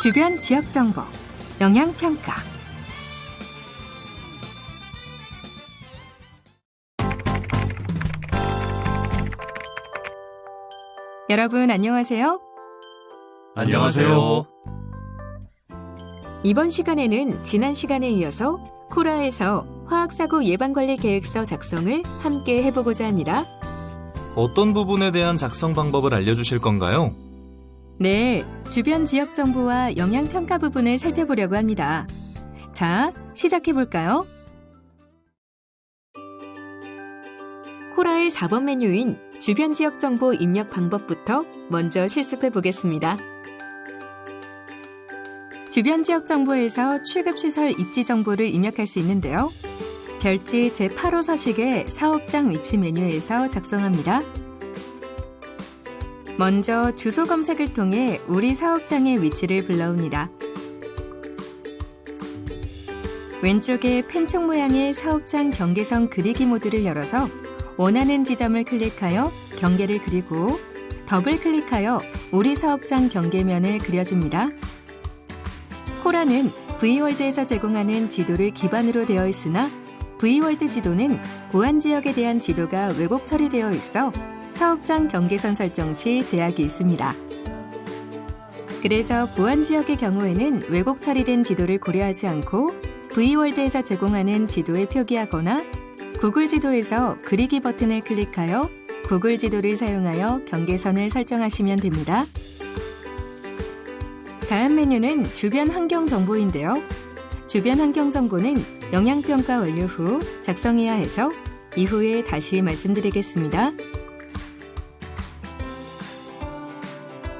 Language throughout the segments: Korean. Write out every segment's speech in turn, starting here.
주변 지역 정보, 영양 평가. 여러분 안녕하세요. 안녕하세요. 이번 시간에는 지난 시간에 이어서 코라에서 화학사고 예방관리계획서 작성을 함께 해보고자 합니다. 어떤 부분에 대한 작성 방법을 알려주실 건가요? 네, 주변 지역 정보와 영양 평가 부분을 살펴보려고 합니다. 자, 시작해볼까요? 코라의 4번 메뉴인 주변 지역 정보 입력 방법부터 먼저 실습해 보겠습니다. 주변 지역 정보에서 취급시설 입지 정보를 입력할 수 있는데요. 별지 제8호 서식의 사업장 위치 메뉴에서 작성합니다. 먼저 주소 검색을 통해 우리 사업장의 위치를 불러옵니다. 왼쪽에 펜촉 모양의 사업장 경계선 그리기 모드를 열어서 원하는 지점을 클릭하여 경계를 그리고 더블 클릭하여 우리 사업장 경계면을 그려줍니다. 코라는 V월드에서 제공하는 지도를 기반으로 되어 있으나 V월드 지도는 보안지역에 대한 지도가 왜곡 처리되어 있어 사업장 경계선 설정 시 제약이 있습니다. 그래서 보안지역의 경우에는 왜곡 처리된 지도를 고려하지 않고 V월드에서 제공하는 지도에 표기하거나 구글 지도에서 그리기 버튼을 클릭하여 구글 지도를 사용하여 경계선을 설정하시면 됩니다. 다음 메뉴는 주변 환경 정보인데요. 주변 환경 정보는 영양평가 완료 후 작성해야 해서 이후에 다시 말씀드리겠습니다.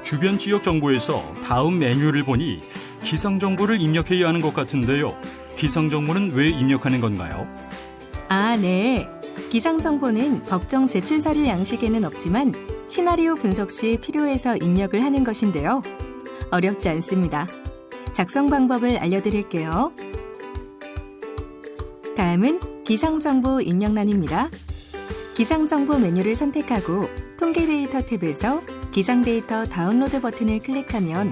주변 지역 정보에서 다음 메뉴를 보니 기상 정보를 입력해야 하는 것 같은데요. 기상 정보는 왜 입력하는 건가요? 네. 기상 정보는 법정 제출 서류 양식에는 없지만 시나리오 분석 시 필요해서 입력을 하는 것인데요. 어렵지 않습니다. 작성 방법을 알려드릴게요. 다음은 기상정보 입력란입니다. 기상정보 메뉴를 선택하고 통계 데이터 탭에서 기상 데이터 다운로드 버튼을 클릭하면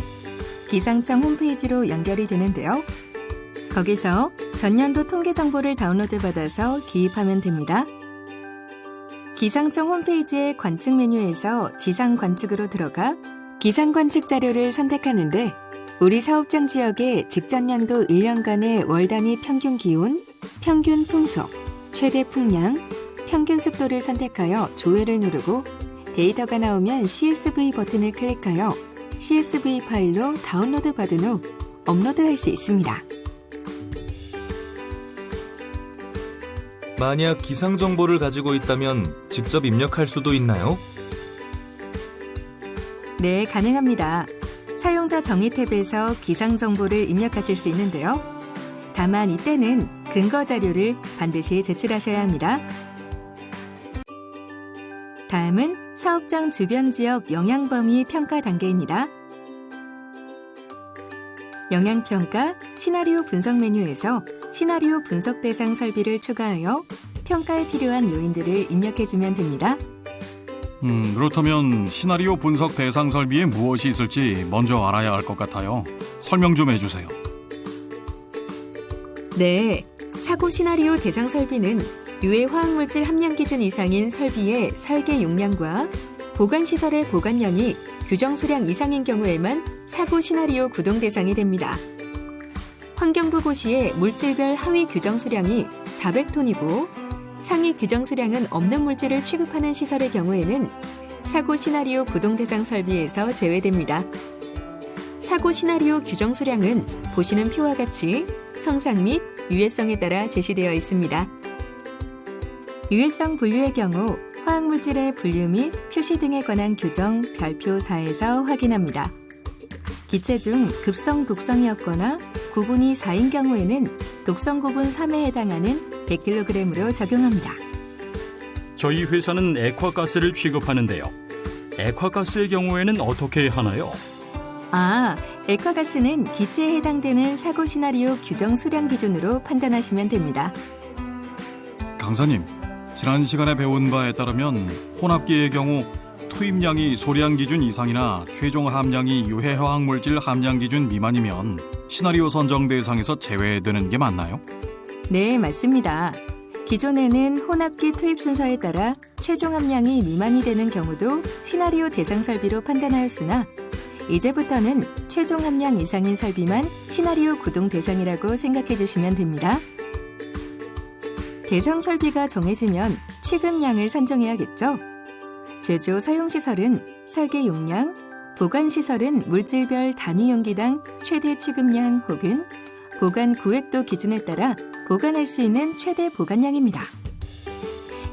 기상청 홈페이지로 연결이 되는데요. 거기서 전년도 통계 정보를 다운로드 받아서 기입하면 됩니다. 기상청 홈페이지의 관측 메뉴에서 지상 관측으로 들어가 기상 관측 자료를 선택하는데 우리 사업장 지역의 직전 연도 1년간의 월 단위 평균 기온, 평균 풍속, 최대 풍량, 평균 습도를 선택하여 조회를 누르고 데이터가 나오면 CSV 버튼을 클릭하여 CSV 파일로 다운로드 받은 후 업로드할 수 있습니다. 만약 기상 정보를 가지고 있다면 직접 입력할 수도 있나요? 네, 가능합니다. 사용자 정의 탭에서 기상 정보를 입력하실 수 있는데요. 다만 이때는 근거 자료를 반드시 제출하셔야 합니다. 다음은 사업장 주변 지역 영향 범위 평가 단계입니다. 영향평가 시나리오 분석 메뉴에서 시나리오 분석 대상 설비를 추가하여 평가에 필요한 요인들을 입력해주면 됩니다. 그렇다면 시나리오 분석 대상 설비에 무엇이 있을지 먼저 알아야 할 것 같아요. 설명 좀 해주세요. 네, 사고 시나리오 대상 설비는 유해 화학물질 함량 기준 이상인 설비의 설계 용량과 보관시설의 보관량이 규정 수량 이상인 경우에만 사고 시나리오 구동 대상이 됩니다. 환경부 고시의 물질별 하위 규정 수량이 400톤이고 상위 규정 수량은 없는 물질을 취급하는 시설의 경우에는 사고 시나리오 구동 대상 설비에서 제외됩니다. 사고 시나리오 규정 수량은 보시는 표와 같이 성상 및 유해성에 따라 제시되어 있습니다. 유해성 분류의 경우 화학물질의 분류 및 표시 등에 관한 규정 별표 4에서 확인합니다. 기체 중 급성 독성이 없거나 구분이 4인 경우에는 독성 구분 3에 해당하는 100kg으로 적용합니다. 저희 회사는 액화가스를 취급하는데요. 액화가스의 경우에는 어떻게 하나요? 액화가스는 기체에 해당되는 사고 시나리오 규정 수량 기준으로 판단하시면 됩니다. 강사님, 지난 시간에 배운 바에 따르면 혼합기의 경우 투입량이 소량 기준 이상이나 최종 함량이 유해 화학물질 함량 기준 미만이면 시나리오 선정 대상에서 제외되는 게 맞나요? 네, 맞습니다. 기존에는 혼합기 투입 순서에 따라 최종 함량이 미만이 되는 경우도 시나리오 대상 설비로 판단하였으나 이제부터는 최종 함량 이상인 설비만 시나리오 구동 대상이라고 생각해 주시면 됩니다. 대상 설비가 정해지면 취급량을 산정해야겠죠. 제조 사용시설은 설계 용량, 보관시설은 물질별 단위 용기당 최대 취급량 혹은 보관 구획도 기준에 따라 보관할 수 있는 최대 보관량입니다.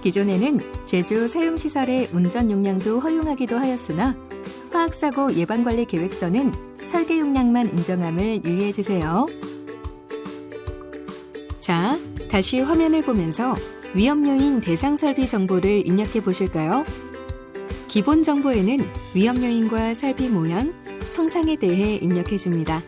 기존에는 제조 사용시설의 운전 용량도 허용하기도 하였으나 화학사고 예방관리계획서는 설계 용량만 인정함을 유의해 주세요. 자, 다시 화면을 보면서 위험 요인 대상 설비 정보를 입력해 보실까요? 기본 정보에는 위험 요인과 설비 모양, 성상에 대해 입력해 줍니다.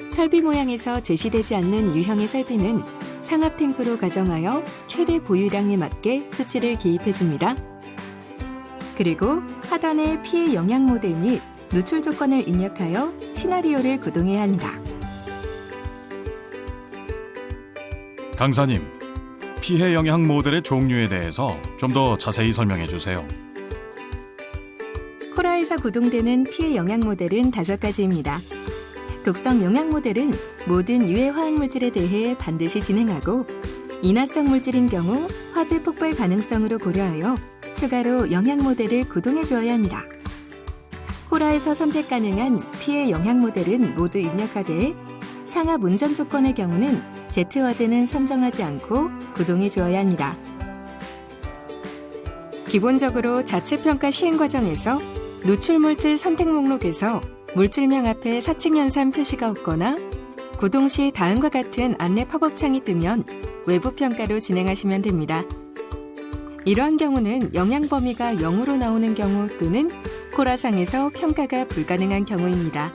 설비 모양에서 제시되지 않는 유형의 설비는 상압 탱크로 가정하여 최대 보유량에 맞게 수치를 기입해 줍니다. 그리고 하단의 피해 영향 모델 및 누출 조건을 입력하여 시나리오를 구동해야 합니다. 강사님, 피해 영향 모델의 종류에 대해서 좀 더 자세히 설명해 주세요. 코라에서 구동되는 피해 영향 모델은 5가지입니다. 독성 영향 모델은 모든 유해 화학물질에 대해 반드시 진행하고 인화성 물질인 경우 화재 폭발 가능성으로 고려하여 추가로 영향 모델을 구동해 주어야 합니다. 코라에서 선택 가능한 피해 영향 모델은 모두 입력하되 상압 운전 조건의 경우는 제트 화재는 선정하지 않고 구동해 주어야 합니다. 기본적으로 자체평가 시행 과정에서 누출물질 선택 목록에서 물질명 앞에 사칙 연산 표시가 없거나 구동 시 다음과 같은 안내 팝업창이 뜨면 외부 평가로 진행하시면 됩니다. 이러한 경우는 영향 범위가 0으로 나오는 경우 또는 코라상에서 평가가 불가능한 경우입니다.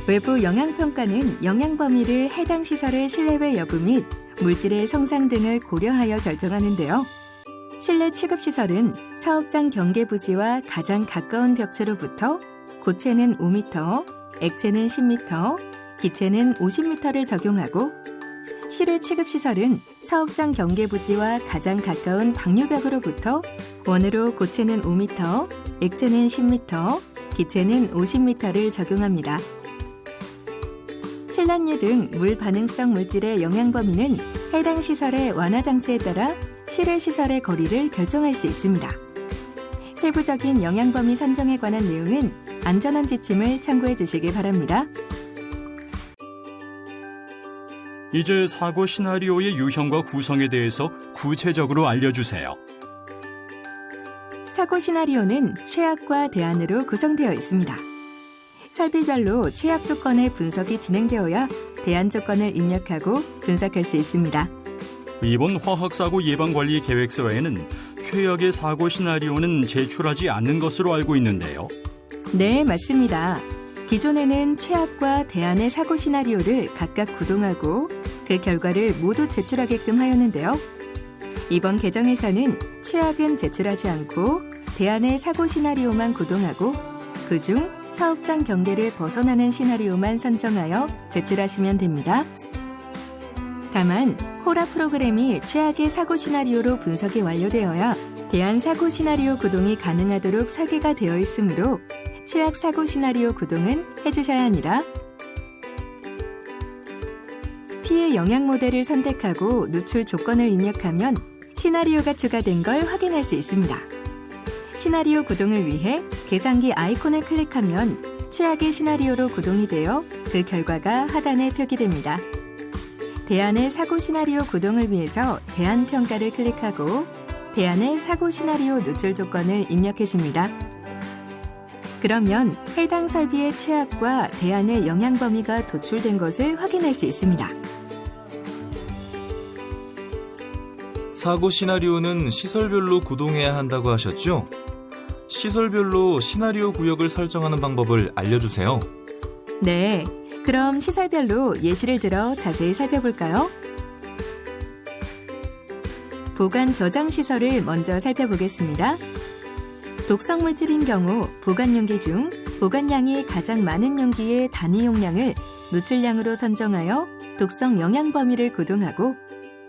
외부 영향 평가는 영향 범위를 해당 시설의 실내외 여부 및 물질의 성상 등을 고려하여 결정하는데요. 실내 취급시설은 사업장 경계 부지와 가장 가까운 벽체로부터 고체는 5m, 액체는 10m, 기체는 50m를 적용하고 실외 취급시설은 사업장 경계 부지와 가장 가까운 방류벽으로부터 원으로 고체는 5m, 액체는 10m, 기체는 50m를 적용합니다. 실란류 등 물 반응성 물질의 영향 범위는 해당 시설의 완화 장치에 따라 실외 시설의 거리를 결정할 수 있습니다. 세부적인 영향 범위 산정에 관한 내용은 안전원 지침을 참고해 주시기 바랍니다. 이제 사고 시나리오의 유형과 구성에 대해서 구체적으로 알려주세요. 사고 시나리오는 최악과 대안으로 구성되어 있습니다. 설비별로 최악 조건의 분석이 진행되어야 대안 조건을 입력하고 분석할 수 있습니다. 이번 화학사고 예방관리 계획서에는 최악의 사고 시나리오는 제출하지 않는 것으로 알고 있는데요. 네, 맞습니다. 기존에는 최악과 대안의 사고 시나리오를 각각 구동하고 그 결과를 모두 제출하게끔 하였는데요. 이번 개정에서는 최악은 제출하지 않고 대안의 사고 시나리오만 구동하고 그중 사업장 경계를 벗어나는 시나리오만 선정하여 제출하시면 됩니다. 다만 코라 프로그램이 최악의 사고 시나리오로 분석이 완료되어야 대안 사고 시나리오 구동이 가능하도록 설계가 되어 있으므로 최악 사고 시나리오 구동은 해주셔야 합니다. 피해 영향 모델을 선택하고 누출 조건을 입력하면 시나리오가 추가된 걸 확인할 수 있습니다. 시나리오 구동을 위해 계산기 아이콘을 클릭하면 최악의 시나리오로 구동이 되어 그 결과가 하단에 표기됩니다. 대안의 사고 시나리오 구동을 위해서 대안 평가를 클릭하고 대안의 사고 시나리오 누출 조건을 입력해 줍니다. 그러면 해당 설비의 최악과 대안의 영향 범위가 도출된 것을 확인할 수 있습니다. 사고 시나리오는 시설별로 구동해야 한다고 하셨죠? 시설별로 시나리오 구역을 설정하는 방법을 알려주세요. 네, 그럼 시설별로 예시를 들어 자세히 살펴볼까요? 보관 저장 시설을 먼저 살펴보겠습니다. 독성 물질인 경우 보관 용기 중 보관량이 가장 많은 용기의 단위 용량을 누출량으로 선정하여 독성 영향 범위를 구동하고,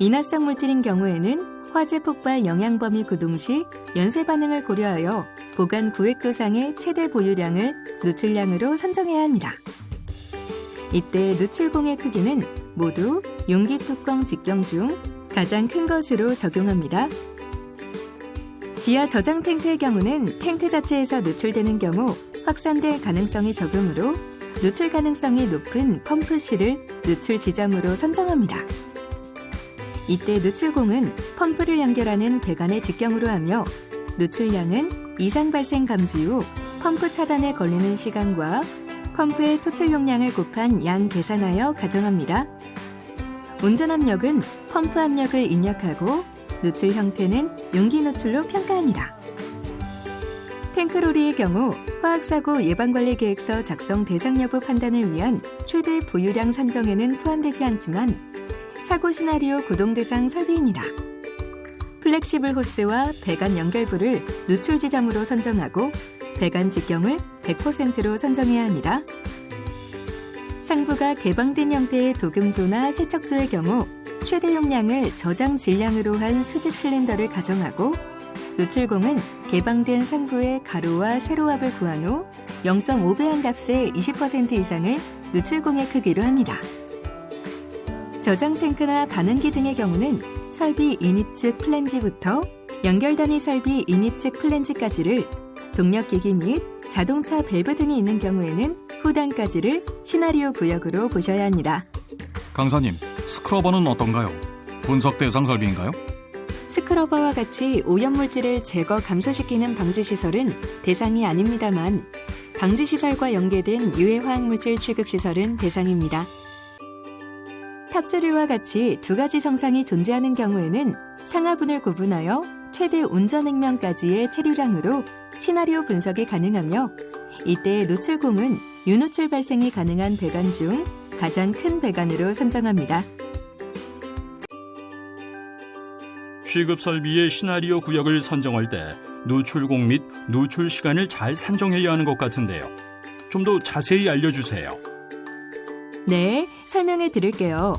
인화성 물질인 경우에는 화재 폭발 영향 범위 구동 시 연쇄 반응을 고려하여 보관 구획도상의 최대 보유량을 누출량으로 선정해야 합니다. 이때 누출공의 크기는 모두 용기 뚜껑 직경 중 가장 큰 것으로 적용합니다. 지하 저장 탱크의 경우는 탱크 자체에서 누출되는 경우 확산될 가능성이 적으므로 누출 가능성이 높은 펌프실을 누출 지점으로 선정합니다. 이때 누출공은 펌프를 연결하는 배관의 직경으로 하며, 누출량은 이상 발생 감지 후 펌프 차단에 걸리는 시간과 펌프의 토출 용량을 곱한 양 계산하여 가정합니다. 운전 압력은 펌프 압력을 입력하고 누출 형태는 용기 누출로 평가합니다. 탱크로리의 경우 화학사고 예방관리계획서 작성 대상 여부 판단을 위한 최대 보유량 산정에는 포함되지 않지만 사고 시나리오 구동 대상 설비입니다. 플렉시블 호스와 배관 연결부를 누출 지점으로 선정하고 배관 직경을 100%로 선정해야 합니다. 상부가 개방된 형태의 도금조나 세척조의 경우 최대 용량을 저장 질량으로 한 수직 실린더를 가정하고, 누출공은 개방된 상부의 가로와 세로압을 구한 후 0.5배한 값의 20% 이상을 누출공의 크기로 합니다. 저장 탱크나 반응기 등의 경우는 설비 인입 측 플랜지부터 연결 단위 설비 인입 측 플랜지까지를, 동력기기 및 자동차 밸브 등이 있는 경우에는 후단까지를 시나리오 구역으로 보셔야 합니다. 강사님, 스크러버는 어떤가요? 분석 대상 설비인가요? 스크러버와 같이 오염물질을 제거 감소시키는 방지시설은 대상이 아닙니다만, 방지시설과 연계된 유해 화학물질 취급시설은 대상입니다. 탑재류와 같이 두 가지 성상이 존재하는 경우에는 상하분을 구분하여 최대 운전행명까지의 체류량으로 시나리오 분석이 가능하며, 이때 누출공은 유누출 발생이 가능한 배관 중 가장 큰 배관으로 선정합니다. 취급 설비의 시나리오 구역을 선정할 때 누출공 및 누출 시간을 잘 산정해야 하는 것 같은데요. 좀 더 자세히 알려주세요. 네, 설명해 드릴게요.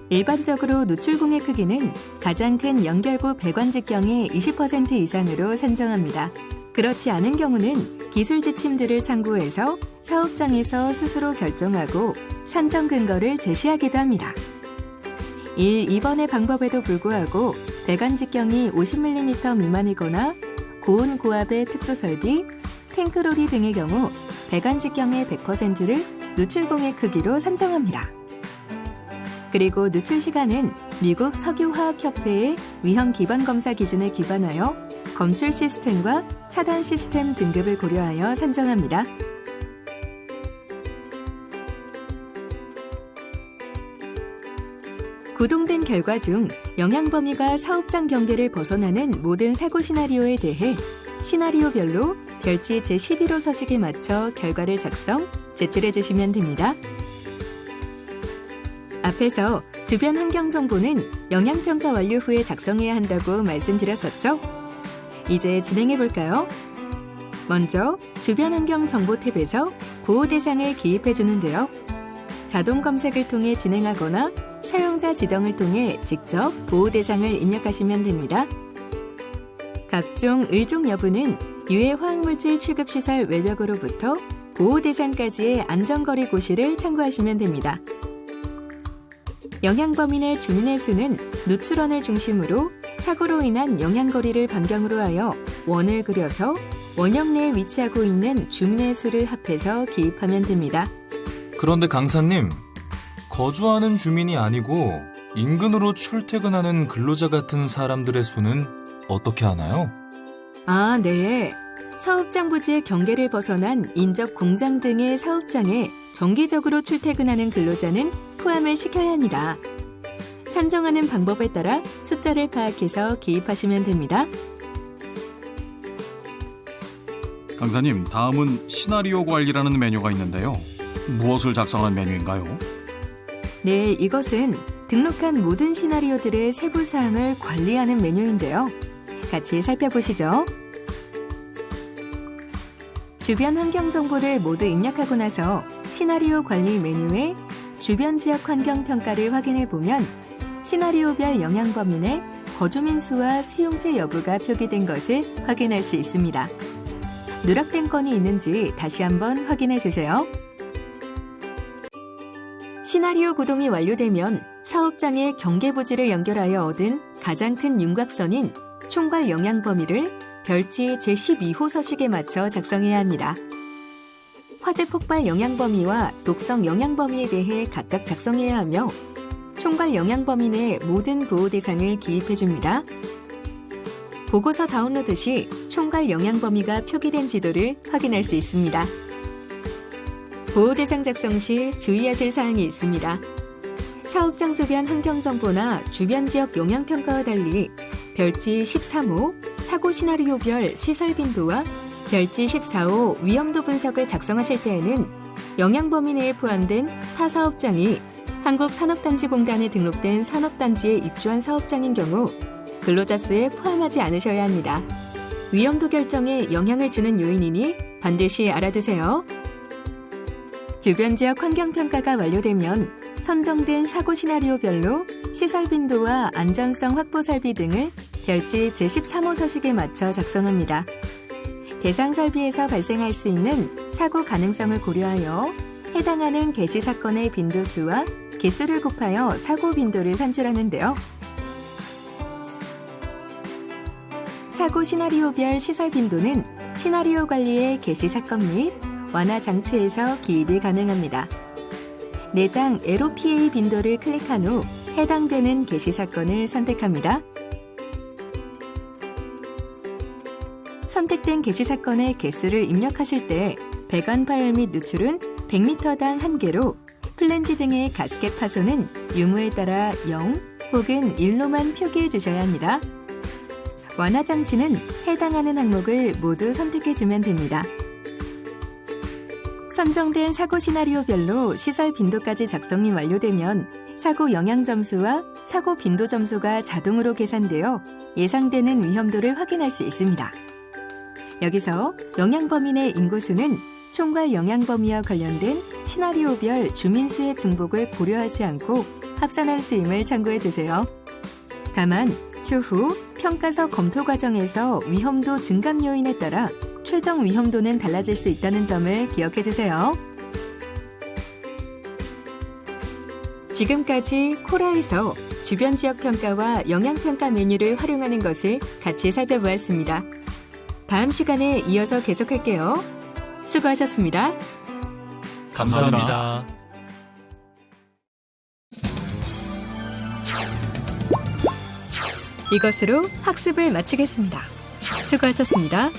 일반적으로 누출공의 크기는 가장 큰 연결부 배관 직경의 20% 이상으로 산정합니다. 그렇지 않은 경우는 기술 지침들을 참고해서 사업장에서 스스로 결정하고 산정 근거를 제시하기도 합니다. 1, 2번의 방법에도 불구하고 배관 직경이 50mm 미만이거나 고온 고압의 특수설비, 탱크로리 등의 경우 배관 직경의 100%를 누출공의 크기로 산정합니다. 그리고 누출 시간은 미국 석유화학협회의 위험 기반 검사 기준에 기반하여 검출 시스템과 차단 시스템 등급을 고려하여 산정합니다. 구동된 결과 중 영향 범위가 사업장 경계를 벗어나는 모든 사고 시나리오에 대해 시나리오별로 별지 제11호 서식에 맞춰 결과를 작성, 제출해 주시면 됩니다. 앞에서 주변 환경 정보는 영향평가 완료 후에 작성해야 한다고 말씀드렸었죠? 이제 진행해 볼까요? 먼저 주변 환경 정보 탭에서 보호 대상을 기입해 주는데요. 자동 검색을 통해 진행하거나 사용자 지정을 통해 직접 보호 대상을 입력하시면 됩니다. 각종 의존 여부는 유해 화학물질 취급시설 외벽으로부터 보호 대상까지의 안전거리 고시를 참고하시면 됩니다. 영향범위 주민의 수는 누출원을 중심으로 사고로 인한 영향거리를 반경으로 하여 원을 그려서 원형 내에 위치하고 있는 주민의 수를 합해서 기입하면 됩니다. 그런데 강사님, 거주하는 주민이 아니고 인근으로 출퇴근하는 근로자 같은 사람들의 수는 어떻게 하나요? 아, 네. 사업장 부지의 경계를 벗어난 인접 공장 등의 사업장에 정기적으로 출퇴근하는 근로자는 포함을 시켜야 합니다. 산정하는 방법에 따라 숫자를 파악해서 기입하시면 됩니다. 강사님, 다음은 시나리오 관리라는 메뉴가 있는데요. 무엇을 작성한 메뉴인가요? 네, 이것은 등록한 모든 시나리오들의 세부 사항을 관리하는 메뉴인데요. 같이 살펴보시죠. 주변 환경 정보를 모두 입력하고 나서 시나리오 관리 메뉴에 주변 지역 환경 평가를 확인해 보면 시나리오별 영향 범위 내 거주민 수와 수용제 여부가 표기된 것을 확인할 수 있습니다. 누락된 건이 있는지 다시 한번 확인해 주세요. 시나리오 구동이 완료되면 사업장의 경계부지를 연결하여 얻은 가장 큰 윤곽선인 총괄 영향 범위를 별지 제12호 서식에 맞춰 작성해야 합니다. 화재 폭발 영향 범위와 독성 영향 범위에 대해 각각 작성해야 하며 총괄 영향 범위 내 모든 보호 대상을 기입해 줍니다. 보고서 다운로드 시 총괄 영향 범위가 표기된 지도를 확인할 수 있습니다. 보호 대상 작성 시 주의하실 사항이 있습니다. 사업장 주변 환경 정보나 주변 지역 영향 평가와 달리 별지 13호 사고 시나리오별 시설 빈도와 별지 14호 위험도 분석을 작성하실 때에는 영향 범위 내에 포함된 타 사업장이 한국산업단지공단에 등록된 산업단지에 입주한 사업장인 경우 근로자 수에 포함하지 않으셔야 합니다. 위험도 결정에 영향을 주는 요인이니 반드시 알아두세요. 주변 지역 환경 평가가 완료되면 선정된 사고 시나리오별로 시설 빈도와 안전성 확보 설비 등을 별지 제13호 서식에 맞춰 작성합니다. 대상 설비에서 발생할 수 있는 사고 가능성을 고려하여 해당하는 개시 사건의 빈도수와 개수를 곱하여 사고 빈도를 산출하는데요. 사고 시나리오별 시설 빈도는 시나리오 관리의 개시 사건 및 완화 장치에서 기입이 가능합니다. 내장 LOPA 빈도를 클릭한 후 해당되는 개시 사건을 선택합니다. 선택된 개시 사건의 개수를 입력하실 때 배관 파열 및 누출은 100m당 1개로 플랜지 등의 가스켓 파손은 유무에 따라 0 혹은 1로만 표기해 주셔야 합니다. 완화 장치는 해당하는 항목을 모두 선택해 주면 됩니다. 선정된 사고 시나리오별로 시설 빈도까지 작성이 완료되면 사고 영향 점수와 사고 빈도 점수가 자동으로 계산되어 예상되는 위험도를 확인할 수 있습니다. 여기서 영향 범위 내 인구수는 총괄 영향 범위와 관련된 시나리오별 주민 수의 중복을 고려하지 않고 합산한 수임을 참고해 주세요. 다만 추후 평가서 검토 과정에서 위험도 증감 요인에 따라 최종 위험도는 달라질 수 있다는 점을 기억해 주세요. 지금까지 코라에서 주변 지역 평가와 영향 평가 메뉴를 활용하는 것을 같이 살펴보았습니다. 다음 시간에 이어서 계속할게요. 수고하셨습니다. 감사합니다. 이것으로 학습을 마치겠습니다. 수고하셨습니다.